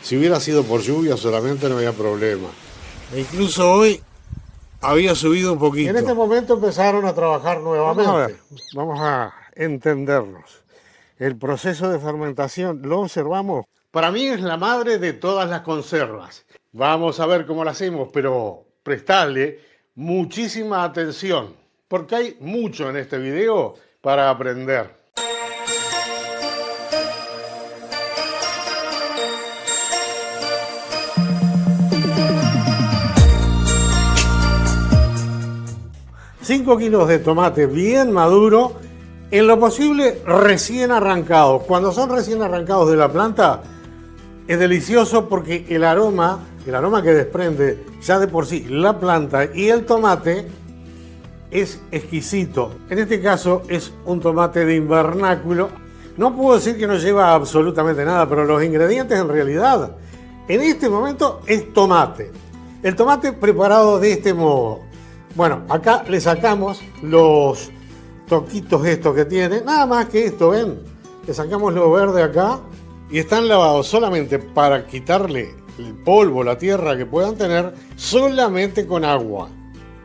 Si hubiera sido por lluvia solamente no había problema. E incluso hoy había subido un poquito. En este momento empezaron a trabajar nuevamente. Vamos a entendernos. El proceso de fermentación lo observamos. Para mí es la madre de todas las conservas. Vamos a ver cómo lo hacemos, pero prestadle muchísima atención, porque hay mucho en este video para aprender. $5 kilos de tomate bien maduro, en lo posible recién arrancados. Cuando son recién arrancados de la planta, es delicioso porque el aroma que desprende ya de por sí la planta y el tomate es exquisito. En este caso es un tomate de invernáculo. No puedo decir que no lleva absolutamente nada, pero los ingredientes en realidad, en este momento, es tomate. El tomate preparado de este modo. Bueno, acá le sacamos los toquitos estos que tiene, nada más que esto, ¿ven? Le sacamos lo verde acá y están lavados solamente para quitarle el polvo, la tierra que puedan tener, solamente con agua.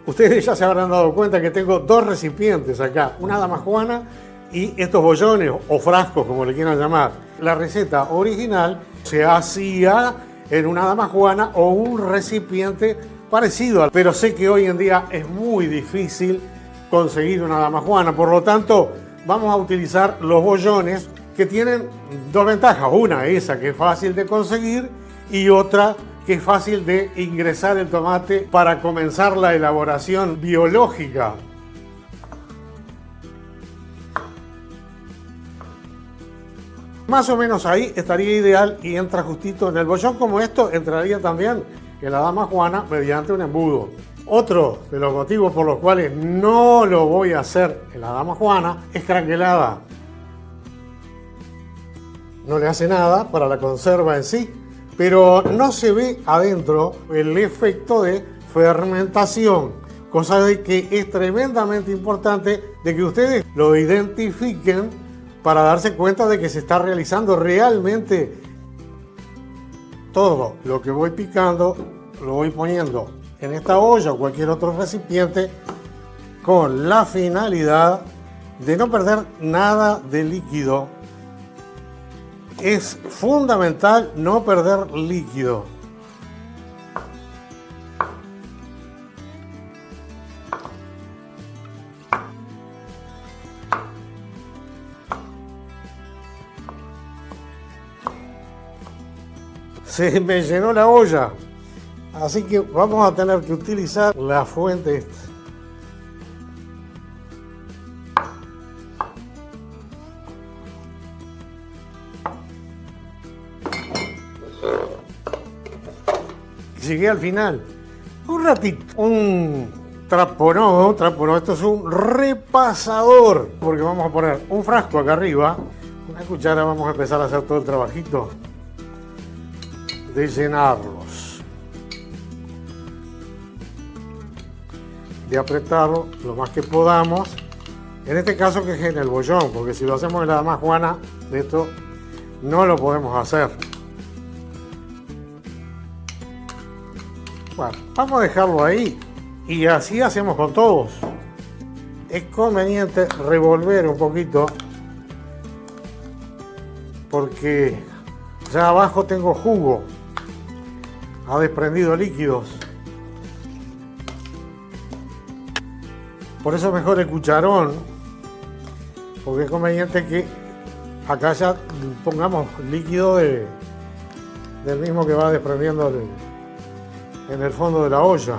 Ustedes ya se habrán dado cuenta que tengo dos recipientes acá, una damajuana y estos bollones o frascos, como le quieran llamar. La receta original se hacía en una damajuana o un recipiente parecido, pero sé que hoy en día es muy difícil conseguir una damajuana, por lo tanto vamos a utilizar los bollones que tienen dos ventajas, una esa que es fácil de conseguir y otra que es fácil de ingresar el tomate para comenzar la elaboración biológica. Más o menos ahí estaría ideal y entra justito en el bollón como esto, entraría también en la damajuana mediante un embudo. Otro de los motivos por los cuales no lo voy a hacer en la damajuana es craquelada. No le hace nada para la conserva en sí, pero no se ve adentro el efecto de fermentación, cosa de que es tremendamente importante de que ustedes lo identifiquen para darse cuenta de que se está realizando realmente todo lo que voy picando, lo voy poniendo en esta olla o cualquier otro recipiente con la finalidad de no perder nada de líquido. Es fundamental no perder líquido. Se me llenó la olla, así que vamos a tener que utilizar la fuente esta. Llegué al final. Un ratito, un trapo no, esto es un repasador, porque vamos a poner un frasco acá arriba, una cuchara, vamos a empezar a hacer todo el trabajito de llenarlos, de apretarlo lo más que podamos, en este caso que es en el bollón, porque si lo hacemos en la damajuana, de esto no lo podemos hacer. Bueno, vamos a dejarlo ahí y así hacemos con todos. Es conveniente revolver un poquito porque ya abajo tengo jugo, ha desprendido líquidos. Por eso es mejor el cucharón, porque es conveniente que acá ya pongamos líquido del mismo que va desprendiendo en el fondo de la olla.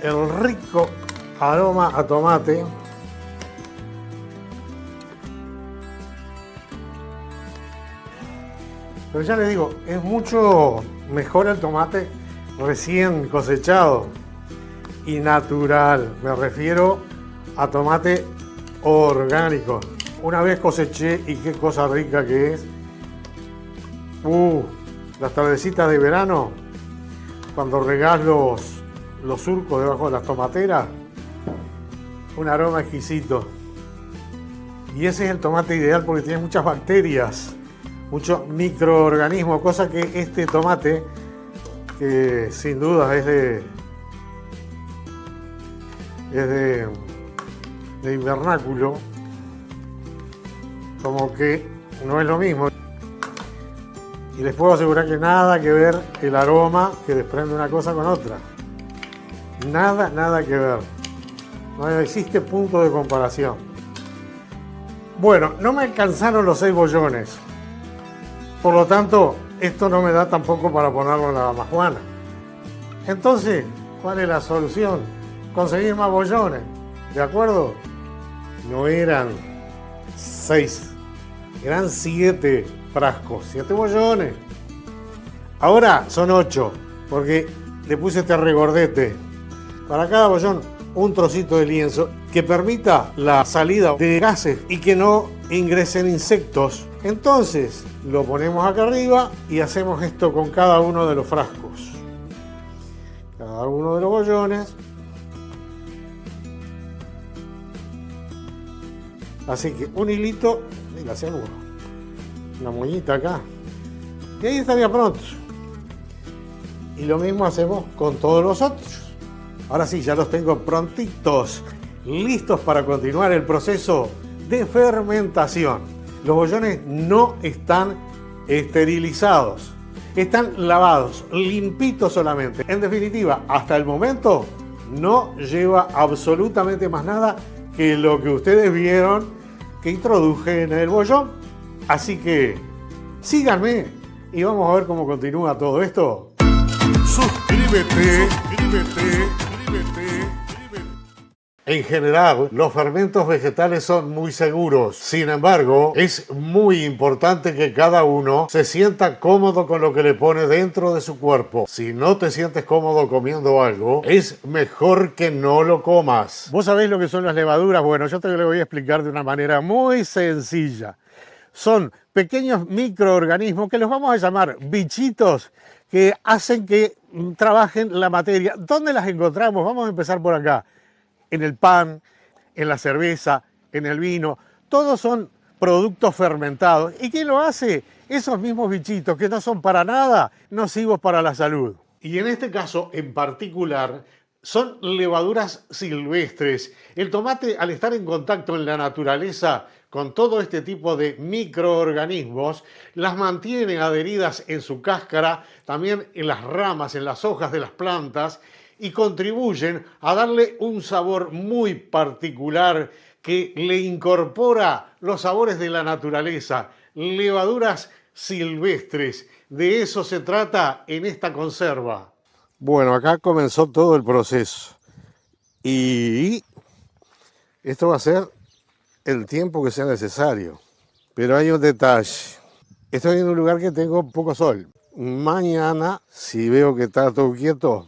El rico aroma a tomate pero ya les digo, es mucho mejor el tomate recién cosechado y natural. Me refiero a tomate orgánico. Una vez coseché y qué cosa rica que es. Las tardecitas de verano, cuando regás los surcos debajo de las tomateras, un aroma exquisito. Y ese es el tomate ideal porque tiene muchas bacterias, muchos microorganismos, cosa que este tomate, que sin duda es de invernáculo, como que no es lo mismo. Y les puedo asegurar que nada que ver el aroma que desprende una cosa con otra. Nada que ver. No existe punto de comparación. Bueno, no me alcanzaron los 6 bollones. Por lo tanto, esto no me da tampoco para ponerlo en la damajuana. Entonces, ¿cuál es la solución? Conseguir más bollones. ¿De acuerdo? No eran 6, eran 7 frascos, 7 bollones. Ahora son 8, porque le puse este regordete. Para cada bollón, un trocito de lienzo que permita la salida de gases y que no ingresen insectos. Entonces, lo ponemos acá arriba y hacemos esto con cada uno de los frascos. Cada uno de los bollones. Así que un hilito y le hacemos una moñita acá. Y ahí estaría pronto. Y lo mismo hacemos con todos los otros. Ahora sí, ya los tengo prontitos, listos para continuar el proceso de fermentación. Los bollones no están esterilizados, están lavados, limpitos solamente. En definitiva, hasta el momento no lleva absolutamente más nada que lo que ustedes vieron que introduje en el bollón. Así que síganme y vamos a ver cómo continúa todo esto. Suscríbete. En general, los fermentos vegetales son muy seguros. Sin embargo, es muy importante que cada uno se sienta cómodo con lo que le pone dentro de su cuerpo. Si no te sientes cómodo comiendo algo, es mejor que no lo comas. ¿Vos sabés lo que son las levaduras? Bueno, yo te lo voy a explicar de una manera muy sencilla. Son pequeños microorganismos que los vamos a llamar bichitos que hacen que trabajen la materia. ¿Dónde las encontramos? Vamos a empezar por acá. En el pan, en la cerveza, en el vino. Todos son productos fermentados. ¿Y quién lo hace? Esos mismos bichitos que no son para nada nocivos para la salud. Y en este caso en particular son levaduras silvestres. El tomate, al estar en contacto en la naturaleza con todo este tipo de microorganismos, las mantiene adheridas en su cáscara, también en las ramas, en las hojas de las plantas, y contribuyen a darle un sabor muy particular que le incorpora los sabores de la naturaleza, levaduras silvestres. De eso se trata en esta conserva. Bueno, acá comenzó todo el proceso y esto va a ser el tiempo que sea necesario. Pero hay un detalle. Estoy en un lugar que tengo poco sol. Mañana, si veo que está todo quieto,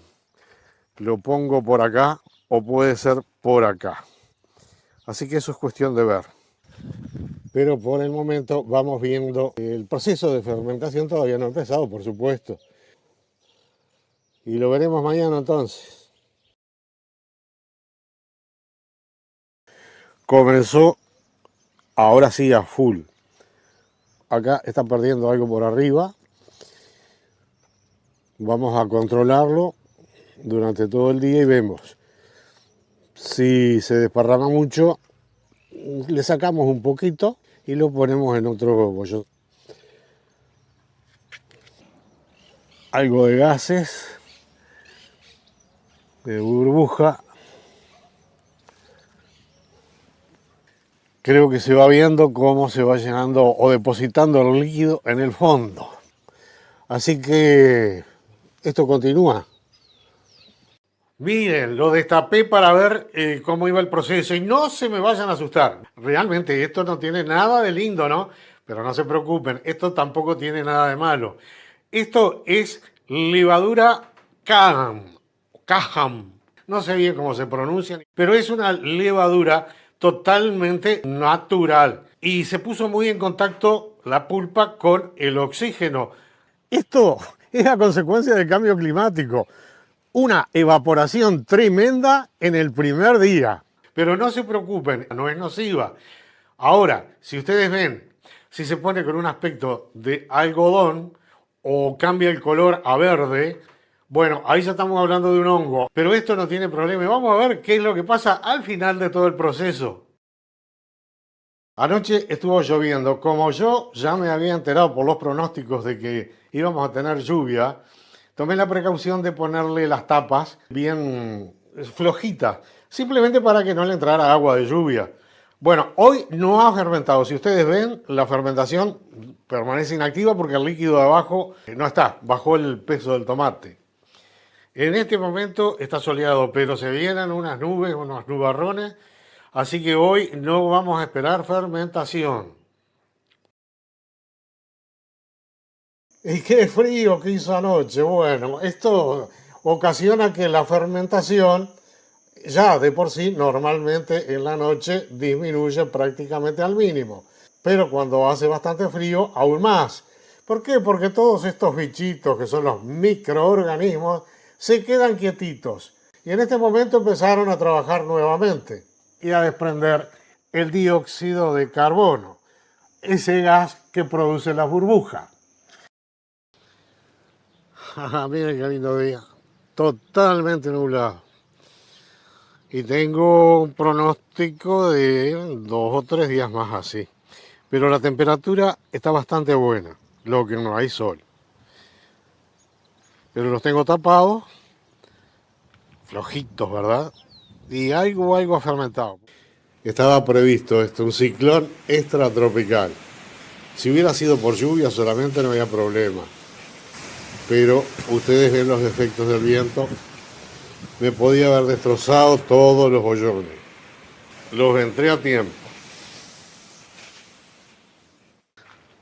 lo pongo por acá o puede ser por acá. Así que eso es cuestión de ver. Pero por el momento vamos viendo. El proceso de fermentación todavía no ha empezado, por supuesto. Y lo veremos mañana entonces. Comenzó ahora sí a full. Acá está perdiendo algo por arriba. Vamos a controlarlo durante todo el día y vemos. Si se desparrama mucho, le sacamos un poquito y lo ponemos en otro bollón. Algo de gases, de burbuja. Creo que se va viendo cómo se va llenando o depositando el líquido en el fondo. Así que esto continúa. Miren, lo destapé para ver cómo iba el proceso y no se me vayan a asustar. Realmente esto no tiene nada de lindo, ¿no? Pero no se preocupen, esto tampoco tiene nada de malo. Esto es levadura Caham. No sé bien cómo se pronuncia, pero es una levadura totalmente natural. Y se puso muy en contacto la pulpa con el oxígeno. Esto es a consecuencia del cambio climático. Una evaporación tremenda en el primer día. Pero no se preocupen, no es nociva. Ahora, si ustedes ven, si se pone con un aspecto de algodón o cambia el color a verde, bueno, ahí ya estamos hablando de un hongo, pero esto no tiene problema. Y vamos a ver qué es lo que pasa al final de todo el proceso. Anoche estuvo lloviendo. Como yo ya me había enterado por los pronósticos de que íbamos a tener lluvia, tomé la precaución de ponerle las tapas bien flojitas, simplemente para que no le entrara agua de lluvia. Bueno, hoy no ha fermentado. Si ustedes ven, la fermentación permanece inactiva porque el líquido de abajo no está, bajó el peso del tomate. En este momento está soleado, pero se vienen unas nubes, unos nubarrones, así que hoy no vamos a esperar fermentación. Y qué frío que hizo anoche. Bueno, esto ocasiona que la fermentación ya de por sí normalmente en la noche disminuye prácticamente al mínimo. Pero cuando hace bastante frío, aún más. ¿Por qué? Porque todos estos bichitos que son los microorganismos se quedan quietitos. Y en este momento empezaron a trabajar nuevamente y a desprender el dióxido de carbono, ese gas que produce la burbuja. Miren qué lindo día. Totalmente nublado. Y tengo un pronóstico de 2 o 3 días más así. Pero la temperatura está bastante buena, lo que no hay sol. Pero los tengo tapados, flojitos, ¿verdad? Y algo fermentado. Estaba previsto esto, un ciclón extratropical. Si hubiera sido por lluvia solamente no había problema. Pero ustedes ven los efectos del viento. Me podía haber destrozado todos los bollones. Los entré a tiempo.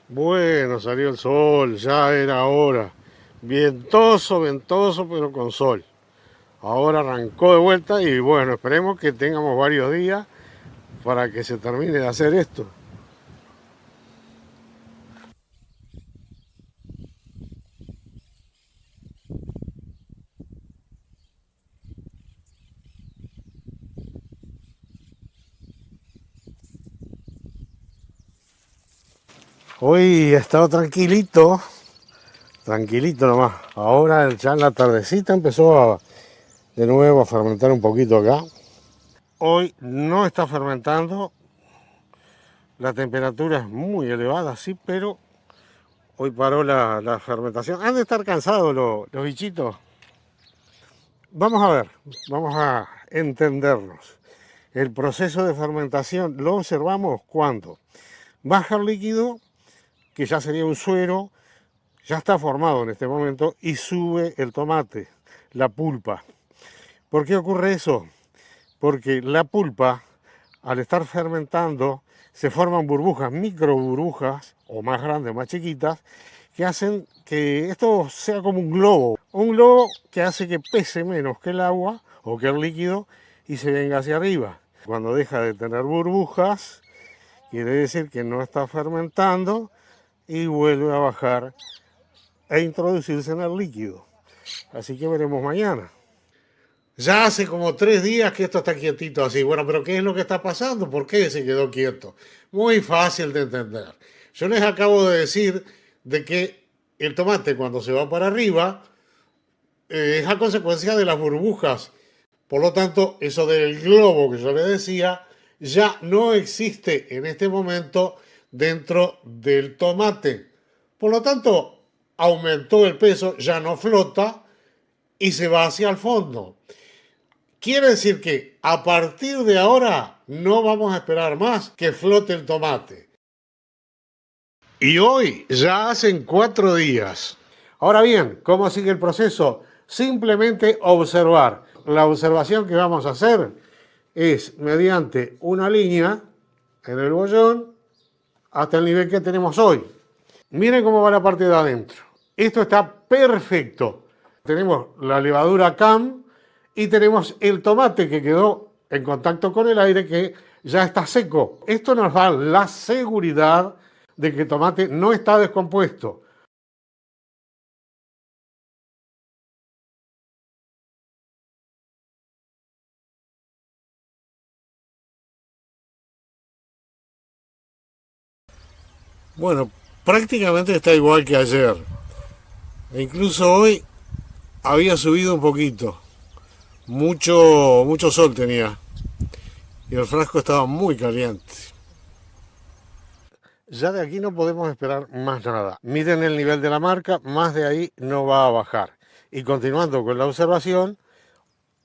Bueno, salió el sol, ya era hora. Ventoso, ventoso, pero con sol. Ahora arrancó de vuelta y bueno, esperemos que tengamos varios días para que se termine de hacer esto. Hoy he estado tranquilito, tranquilito nomás. Ahora ya en la tardecita de nuevo a fermentar un poquito acá. Hoy no está fermentando, la temperatura es muy elevada, sí, pero hoy paró la fermentación. Han de estar cansados los bichitos. Vamos a ver, vamos a entendernos. El proceso de fermentación lo observamos cuando baja el líquido, que ya sería un suero, ya está formado en este momento, y sube el tomate, la pulpa. ¿Por qué ocurre eso? Porque la pulpa, al estar fermentando, se forman burbujas, micro burbujas, o más grandes, o más chiquitas, que hacen que esto sea como un globo. Un globo que hace que pese menos que el agua o que el líquido y se venga hacia arriba. Cuando deja de tener burbujas, quiere decir que no está fermentando y vuelve a bajar e introducirse en el líquido. Así que veremos mañana. Ya hace como 3 días que esto está quietito así. Bueno, pero ¿qué es lo que está pasando? ¿Por qué se quedó quieto? Muy fácil de entender. Yo les acabo de decir de que el tomate cuando se va para arriba es a consecuencia de las burbujas. Por lo tanto, eso del globo que yo les decía ya no existe en este momento dentro del tomate. Por lo tanto, aumentó el peso, ya no flota y se va hacia el fondo. Quiere decir que a partir de ahora no vamos a esperar más que flote el tomate. Y hoy ya hacen 4 días. Ahora bien, ¿cómo sigue el proceso? Simplemente observar. La observación que vamos a hacer es mediante una línea en el bollón hasta el nivel que tenemos hoy. Miren cómo va la parte de adentro. Esto está perfecto. Tenemos la levadura CAM y tenemos el tomate que quedó en contacto con el aire que ya está seco. Esto nos da la seguridad de que el tomate no está descompuesto. Bueno, prácticamente está igual que ayer. E incluso hoy había subido un poquito. Mucho sol tenía. Y el frasco estaba muy caliente. Ya de aquí no podemos esperar más nada. Miren el nivel de la marca, más de ahí no va a bajar. Y continuando con la observación,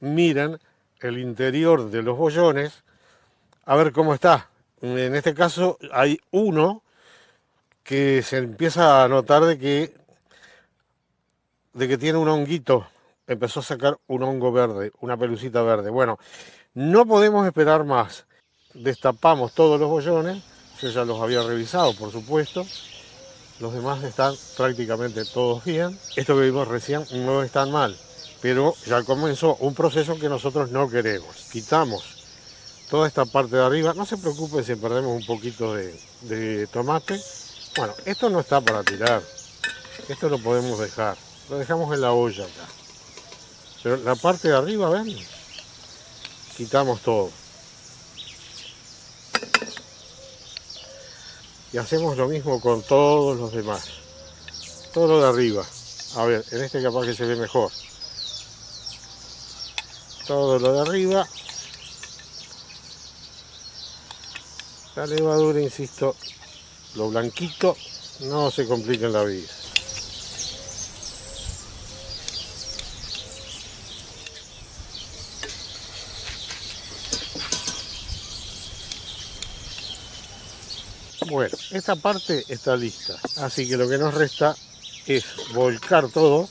miren el interior de los bollones, a ver cómo está. En este caso hay uno que se empieza a notar de que tiene un honguito. Empezó a sacar un hongo verde, una pelucita verde. Bueno, no podemos esperar más. Destapamos todos los bollones. Yo ya los había revisado, por supuesto. Los demás están prácticamente todos bien. Esto que vimos recién no es tan mal, pero ya comenzó un proceso que nosotros no queremos. Quitamos toda esta parte de arriba. No se preocupe si perdemos un poquito de tomate. Bueno, esto no está para tirar. Esto lo podemos dejar. Lo dejamos en la olla acá. Pero la parte de arriba, ven, quitamos todo. Y hacemos lo mismo con todos los demás. Todo lo de arriba. A ver, en este capaz que se ve mejor. Todo lo de arriba. La levadura, insisto, lo blanquito, no se complica en la vida. Bueno, esta parte está lista, así que lo que nos resta es volcar todo.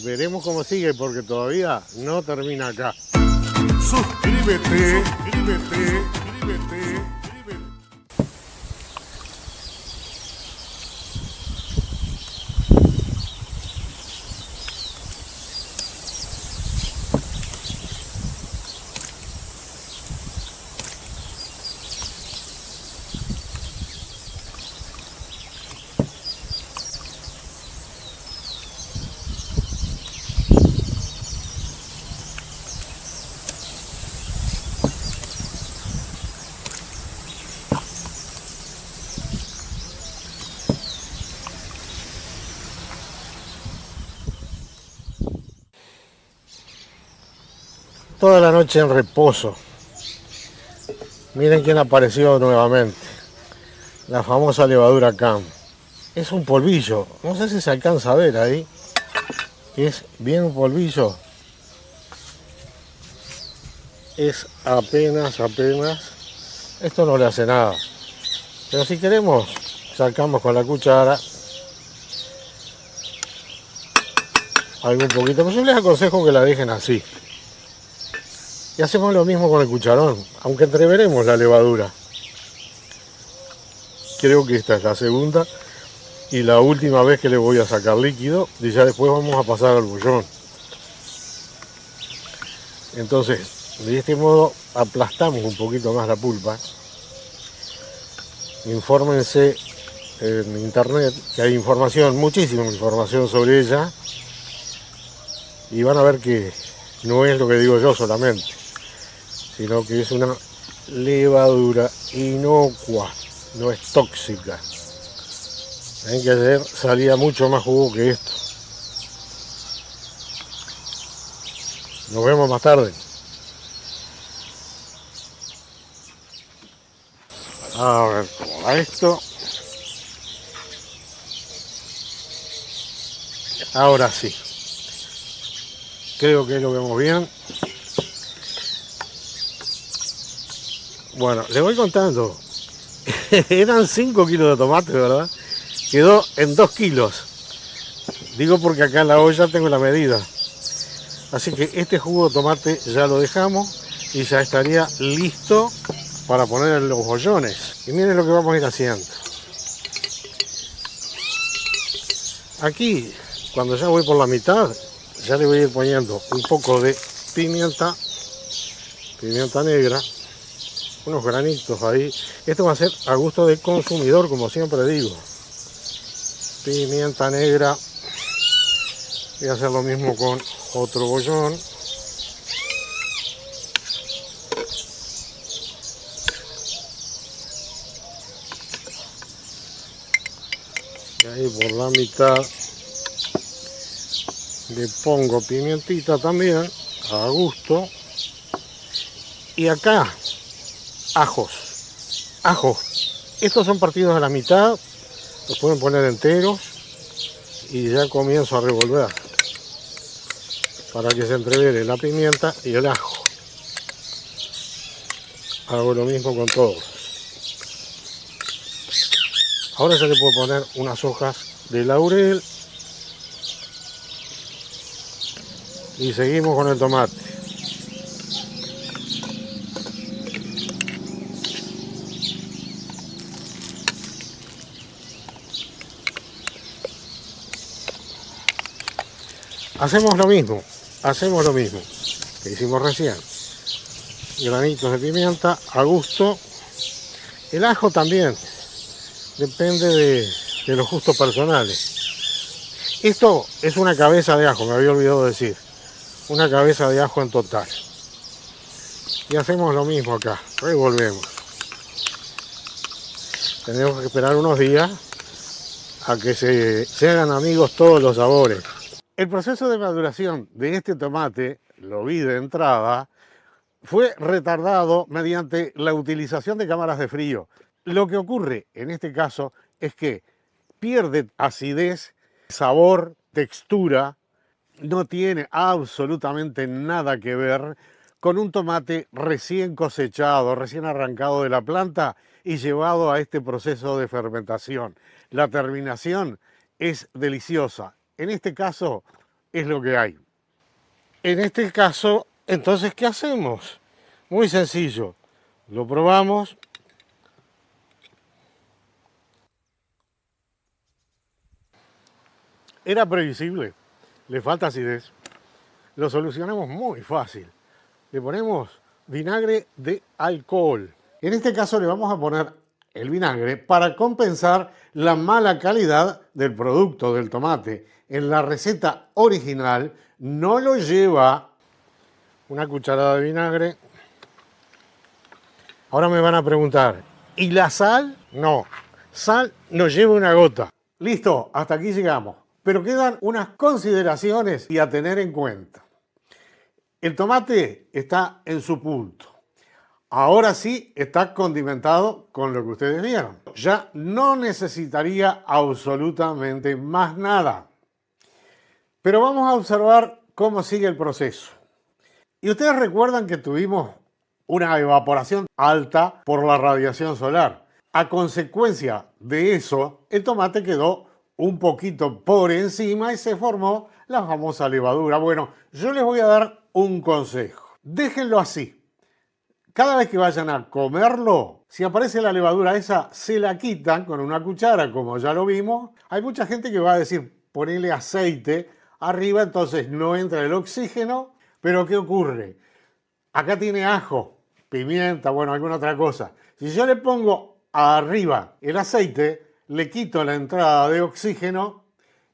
Veremos cómo sigue porque todavía no termina acá. Suscríbete, suscríbete, suscríbete. Toda la noche en reposo. Miren quién apareció nuevamente. La famosa levadura CAM. Es un polvillo. No sé si se alcanza a ver ahí. Es bien un polvillo. Es apenas. Esto no le hace nada. Pero si queremos, sacamos con la cuchara algún poquito. Pero yo les aconsejo que la dejen así. Y hacemos lo mismo con el cucharón, aunque entreveremos la levadura. Creo que esta es la segunda y la última vez que le voy a sacar líquido, y ya después vamos a pasar al bullón. Entonces, de este modo aplastamos un poquito más la pulpa. Infórmense en internet, que hay información, muchísima información sobre ella, y van a ver que no es lo que digo yo solamente, sino que es una levadura inocua, no es tóxica. Ven que ayer salía mucho más jugo que esto. Nos vemos más tarde. A ver cómo va esto. Ahora sí. Creo que lo vemos bien. Bueno, les voy contando. Eran 5 kilos de tomate, ¿verdad? Quedó en 2 kilos. Digo porque acá en la olla tengo la medida. Así que este jugo de tomate ya lo dejamos y ya estaría listo para poner en los bollones. Y miren lo que vamos a ir haciendo. Aquí, cuando ya voy por la mitad, ya le voy a ir poniendo un poco de pimienta negra. unos granitos ahí. Esto va a ser a gusto del consumidor, como siempre digo. Pimienta negra. Voy a hacer lo mismo con otro bollón. Y ahí por la mitad le pongo pimientita también, a gusto. Y acá, ajos. Ajos. Estos son partidos a la mitad. Los pueden poner enteros. Y ya comienzo a revolver para que se entrevere la pimienta y el ajo. Hago lo mismo con todos. Ahora se le puede poner unas hojas de laurel. Y seguimos con el tomate. Hacemos lo mismo que hicimos recién. Granitos de pimienta a gusto. El ajo también, depende de los gustos personales. Esto es una cabeza de ajo, me había olvidado decir. Una cabeza de ajo en total. Y hacemos lo mismo acá, revolvemos. Tenemos que esperar unos días a que se hagan amigos todos los sabores. El proceso de maduración de este tomate, lo vi de entrada, fue retardado mediante la utilización de cámaras de frío. Lo que ocurre en este caso es que pierde acidez, sabor, textura, no tiene absolutamente nada que ver con un tomate recién cosechado, recién arrancado de la planta y llevado a este proceso de fermentación. La terminación es deliciosa. En este caso es lo que hay. En este caso, entonces, ¿qué hacemos? Muy sencillo. Lo probamos. Era previsible. Le falta acidez. Lo solucionamos muy fácil. Le ponemos vinagre de alcohol. En este caso le vamos a poner el vinagre para compensar la mala calidad del producto, del tomate. En la receta original no lo lleva. Una cucharada de vinagre. Ahora me van a preguntar, ¿y la sal? No, sal no lleva una gota. Listo, hasta aquí llegamos. Pero quedan unas consideraciones y a tener en cuenta. El tomate está en su punto. Ahora sí está condimentado con lo que ustedes vieron. Ya no necesitaría absolutamente más nada. Pero vamos a observar cómo sigue el proceso. Y ustedes recuerdan que tuvimos una evaporación alta por la radiación solar. A consecuencia de eso, el tomate quedó un poquito por encima y se formó la famosa levadura. Bueno, yo les voy a dar un consejo. Déjenlo así. Cada vez que vayan a comerlo, si aparece la levadura esa, se la quitan con una cuchara, como ya lo vimos. Hay mucha gente que va a decir, ponele aceite arriba, entonces no entra el oxígeno. Pero ¿qué ocurre? Acá tiene ajo, pimienta, bueno, alguna otra cosa. Si yo le pongo arriba el aceite, le quito la entrada de oxígeno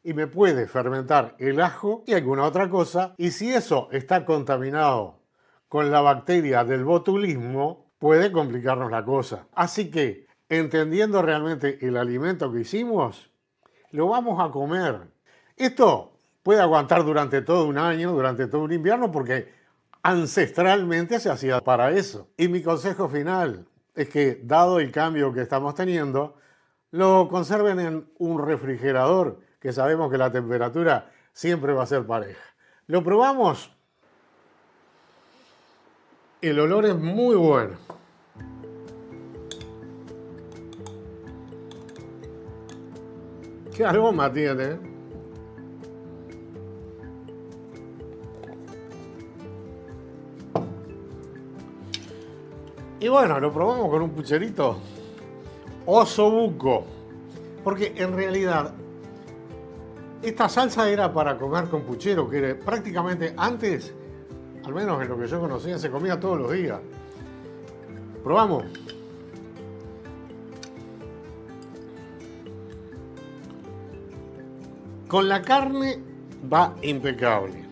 y me puede fermentar el ajo y alguna otra cosa. Y si eso está contaminado con la bacteria del botulismo, puede complicarnos la cosa. Así que, entendiendo realmente el alimento que hicimos, lo vamos a comer. Esto puede aguantar durante todo un año, durante todo un invierno, porque ancestralmente se hacía para eso. Y mi consejo final es que, dado el cambio que estamos teniendo, lo conserven en un refrigerador, que sabemos que la temperatura siempre va a ser pareja. ¿Lo probamos? El olor es muy bueno. ¿Qué aroma tiene? Y bueno, lo probamos con un pucherito osobuco. Porque en realidad esta salsa era para comer con puchero, que era prácticamente antes, al menos en lo que yo conocía, se comía todos los días. ¿Probamos? Con la carne va impecable.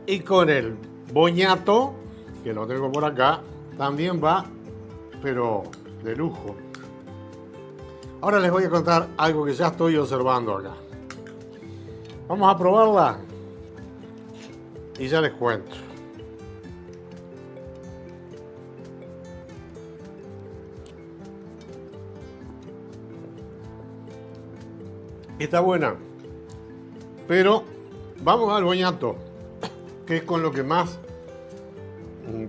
Y con el boñato, que lo tengo por acá, también va, pero de lujo. Ahora les voy a contar algo que ya estoy observando acá. Vamos a probarla y ya les cuento. Está buena, pero vamos al boñato, que es con lo que más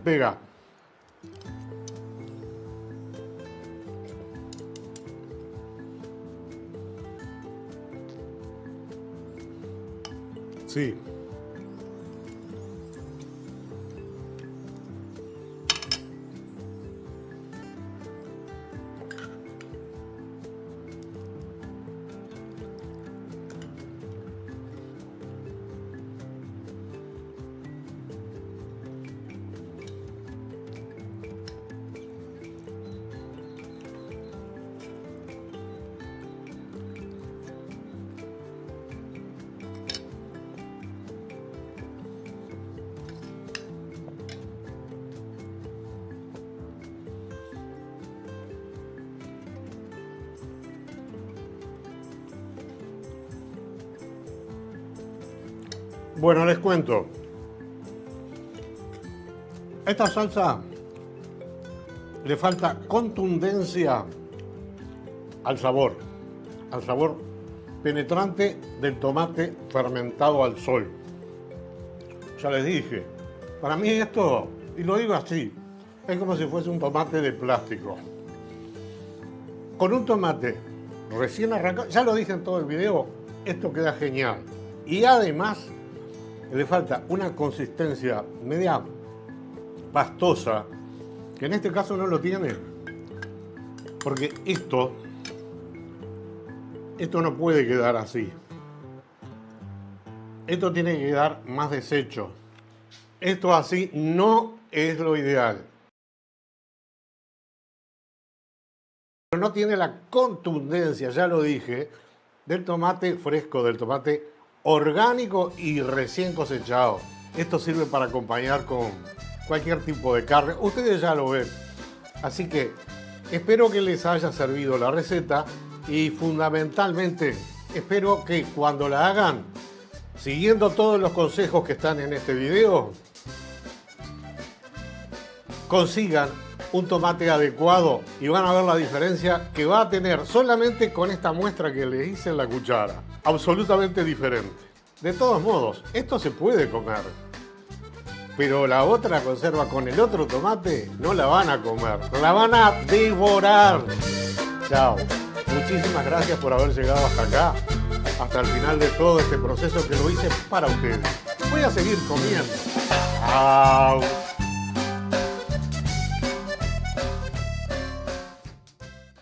pega. Sí. Bueno, les cuento. Esta salsa le falta contundencia al sabor penetrante del tomate fermentado al sol. Ya les dije, para mí esto, y lo digo así, es como si fuese un tomate de plástico. Con un tomate recién arrancado, ya lo dije en todo el video, esto queda genial. Y además le falta una consistencia media pastosa, que en este caso no lo tiene, porque esto no puede quedar así. Esto tiene que quedar más deshecho. Esto así no es lo ideal. Pero no tiene la contundencia, ya lo dije, del tomate fresco, del tomate orgánico y recién cosechado. Esto sirve para acompañar con cualquier tipo de carne. Ustedes ya lo ven. Así que espero que les haya servido la receta y fundamentalmente espero que cuando la hagan, siguiendo todos los consejos que están en este video, consigan un tomate adecuado y van a ver la diferencia que va a tener solamente con esta muestra que les hice en la cuchara. Absolutamente diferente. De todos modos, esto se puede comer, pero la otra conserva con el otro tomate no la van a comer, la van a devorar. Chao. Muchísimas gracias por haber llegado hasta acá, hasta el final de todo este proceso que lo hice para ustedes. Voy a seguir comiendo. Chao.